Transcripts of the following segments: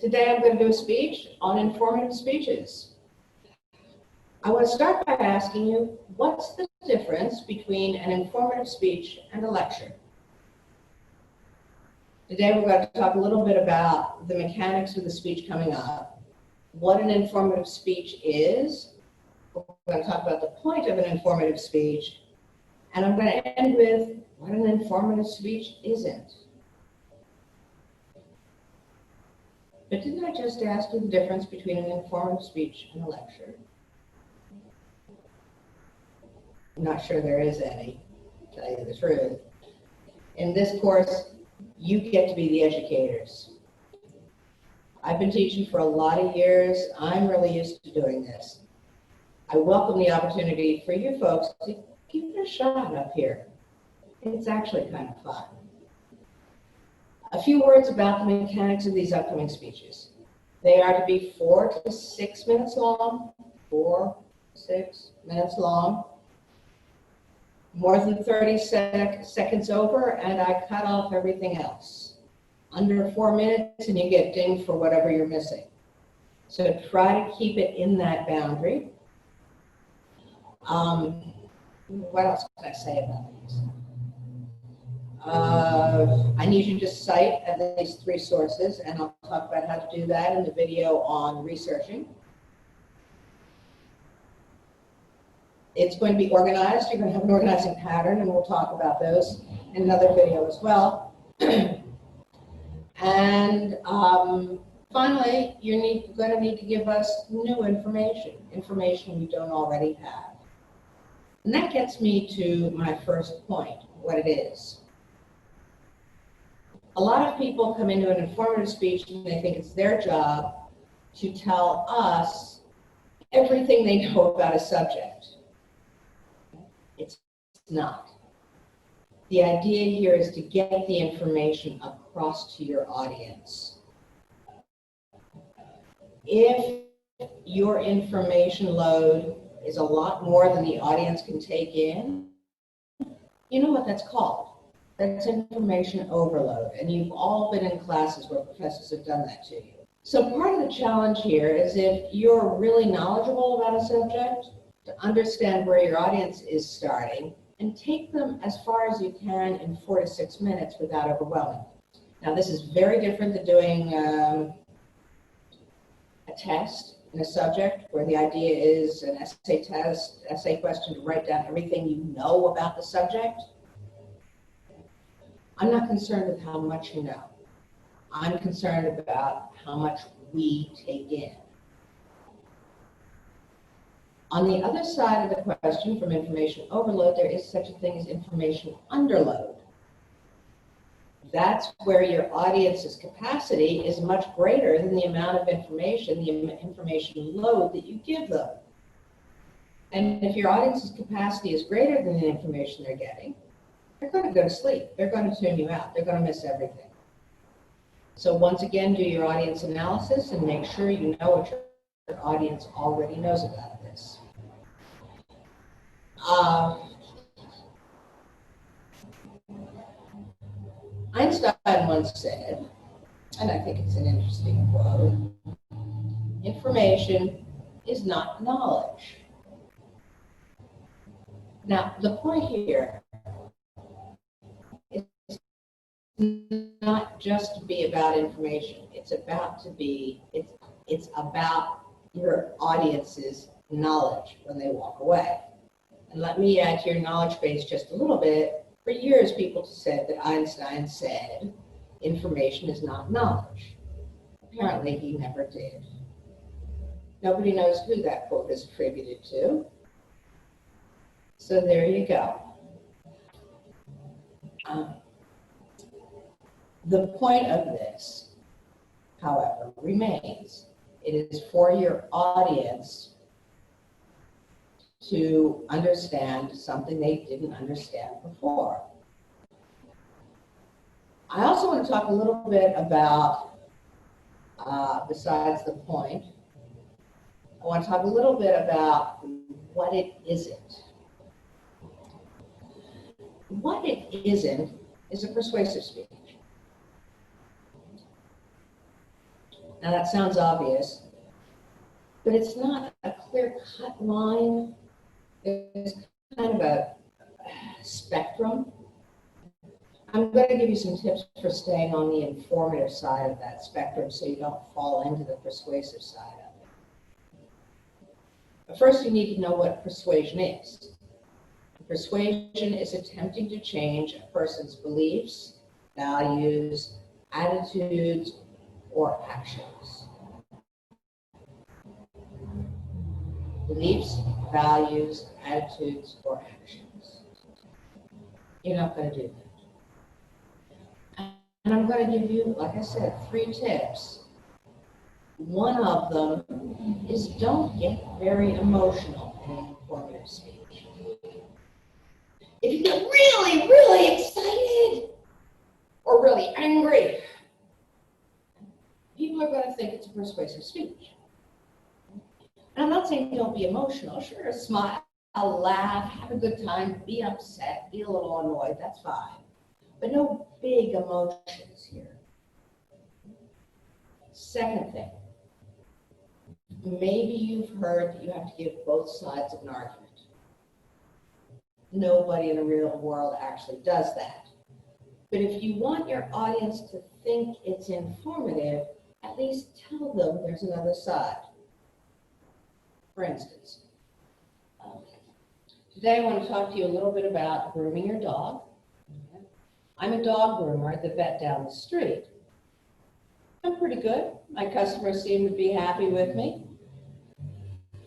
Today I'm going to do a speech on informative speeches. I want to start by asking you, what's the difference between an informative speech and a lecture? Today we're going to talk a little bit about the mechanics of the speech coming up, what an informative speech is, we're going to talk about the point of an informative speech, and I'm going to end with what an informative speech isn't. But didn't I just ask you the difference between an informative speech and a lecture? I'm not sure there is any, to tell you the truth. In this course, you get to be the educators. I've been teaching for a lot of years. I'm really used to doing this. I welcome the opportunity for you folks to give it a shot up here. It's actually kind of fun. A few words about the mechanics of these upcoming speeches. They are to be 4 to 6 minutes long, 4 to 6 minutes long, more than 30 seconds over, and I cut off everything else. Under 4 minutes and you get dinged for whatever you're missing. So try to keep it in that boundary. What else can I say about these? I need you to cite at least 3 sources, and I'll talk about how to do that in the video on researching. It's going to be organized. You're going to have an organizing pattern, and we'll talk about those in another video as well. And finally, you're going to need to give us new information you don't already have. And that gets me to my first point, what it is. A lot of people come into an informative speech and they think it's their job to tell us everything they know about a subject. It's not. The idea here is to get the information across to your audience. If your information load is a lot more than the audience can take in, you know what that's called. That's information overload, and you've all been in classes where professors have done that to you. So part of the challenge here is, if you're really knowledgeable about a subject, to understand where your audience is starting and take them as far as you can in 4 to 6 minutes without overwhelming. Now this is very different than doing a test in a subject where the idea is an essay test, essay question to write down everything you know about the subject. I'm not concerned with how much you know. I'm concerned about how much we take in. On the other side of the question from information overload, there is such a thing as information underload. That's where your audience's capacity is much greater than the amount of information, the information load that you give them. And if your audience's capacity is greater than the information they're getting, they're going to go to sleep. They're going to tune you out. They're going to miss everything. So once again, do your audience analysis and make sure you know what your audience already knows about this. Einstein once said, and I think it's an interesting quote, information is not knowledge. Now, the point here is not just to be about information. It's about your audience's knowledge when they walk away. And let me add to your knowledge base just a little bit. For years, people said that Einstein said information is not knowledge. Apparently, he never did. Nobody knows who that quote is attributed to. So there you go. The point of this, however, remains. It is for your audience to understand something they didn't understand before. I also want to talk a little bit about, besides the point, I want to talk a little bit about what it isn't. What it isn't is a persuasive speech. Now that sounds obvious, but it's not a clear-cut line. There's kind of a spectrum. I'm going to give you some tips for staying on the informative side of that spectrum so you don't fall into the persuasive side of it. But first, you need to know what persuasion is. Persuasion is attempting to change a person's beliefs, values, attitudes, or actions. Beliefs, values, attitudes, or actions. You're not going to do that. And I'm going to give you, like I said, 3 tips. One of them is don't get very emotional in informative speech. If you get really, really excited or really angry, people are going to think it's a persuasive speech. And I'm not saying don't be emotional. Sure, smile, laugh, have a good time, be upset, be a little annoyed, that's fine. But no big emotions here. Second thing, maybe you've heard that you have to give both sides of an argument. Nobody in the real world actually does that. But if you want your audience to think it's informative, at least tell them there's another side. For instance, today I want to talk to you a little bit about grooming your dog. I'm a dog groomer at the vet down the street. I'm pretty good. My customers seem to be happy with me.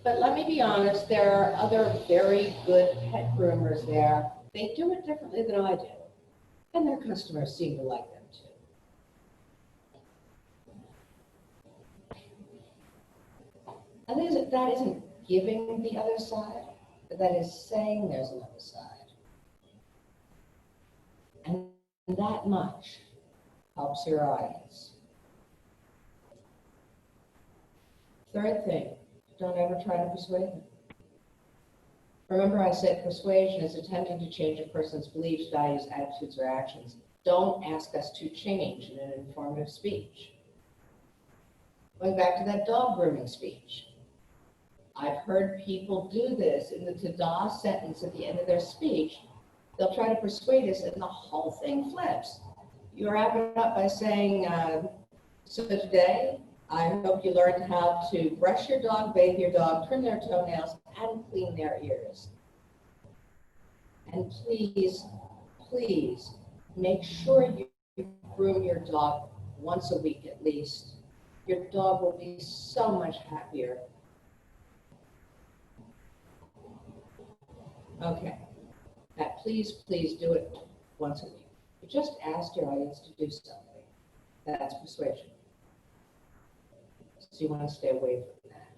But let me be honest, there are other very good pet groomers there. They do it differently than I do. And their customers seem to like them too. And that isn't giving the other side, but that is saying there's another side. And that much helps your audience. Third thing, don't ever try to persuade them. Remember I said persuasion is attempting to change a person's beliefs, values, attitudes, or actions. Don't ask us to change in an informative speech. Going back to that dog grooming speech. I've heard people do this in the ta-da sentence at the end of their speech. They'll try to persuade us and the whole thing flips. You wrap it up by saying, so today, I hope you learned how to brush your dog, bathe your dog, trim their toenails, and clean their ears. And please, please, make sure you groom your dog once a week at least. Your dog will be so much happier. Okay. Now, please, please do it once a week. You just ask your audience to do something. That's persuasion. So you want to stay away from that.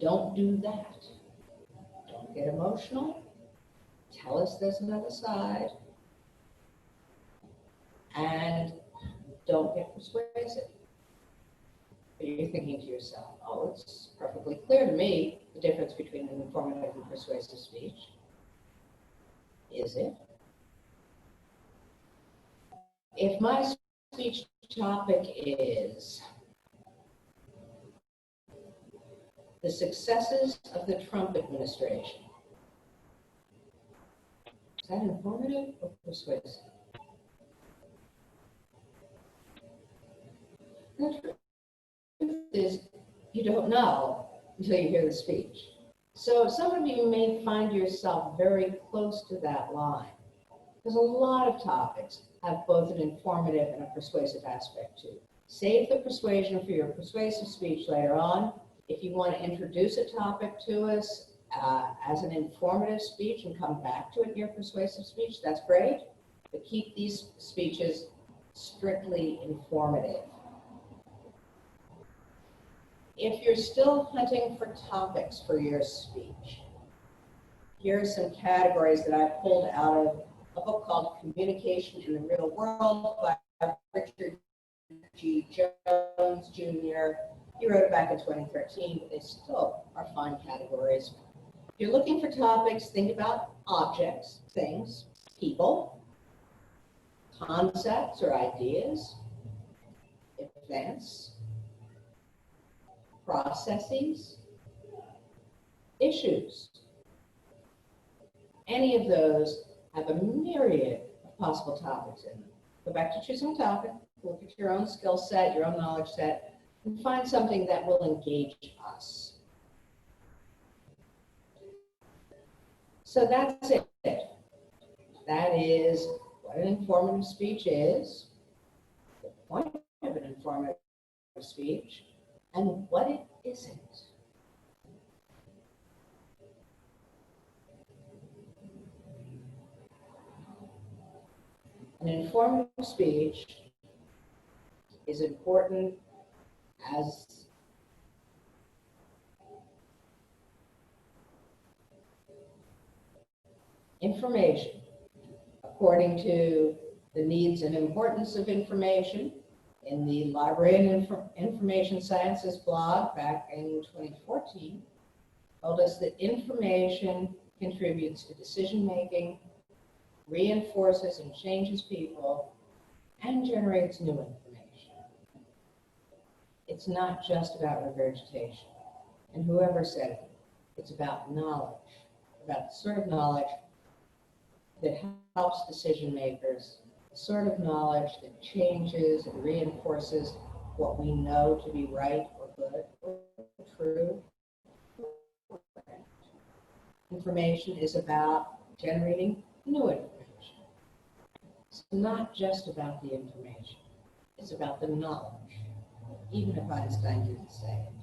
Don't do that. Don't get emotional. Tell us there's another side. And don't get persuasive. But you're thinking to yourself, oh, it's perfectly clear to me the difference between an informative and persuasive speech. Is it? If my speech topic is the successes of the Trump administration, is that informative or persuasive? The truth is, you don't know until you hear the speech. So some of you may find yourself very close to that line. Because a lot of topics have both an informative and a persuasive aspect too. Save the persuasion for your persuasive speech later on. If you want to introduce a topic to us as an informative speech and come back to it in your persuasive speech, that's great. But keep these speeches strictly informative. If you're still hunting for topics for your speech, here are some categories that I pulled out of a book called Communication in the Real World by Richard G. Jones, Jr. He wrote it back in 2013, but they still are fine categories. If you're looking for topics, think about objects, things, people, concepts or ideas, events, processes, issues. Any of those have a myriad of possible topics in them. Go back to choosing a topic, look at your own skill set, your own knowledge set, and find something that will engage us. So that's it. That is what an informative speech is, the point of an informative speech, and what it isn't. An informative speech is important as information according to the needs and importance of information. In the Library and Information Sciences blog back in 2014, told us that information contributes to decision making, reinforces and changes people, and generates new information. It's not just about regurgitation. And whoever said it, it's about knowledge, about the sort of knowledge that helps decision makers, the sort of knowledge that changes and reinforces what we know to be right or good or true. Information is about generating new information. It's not just about the information. It's about the knowledge, even if Einstein didn't say it.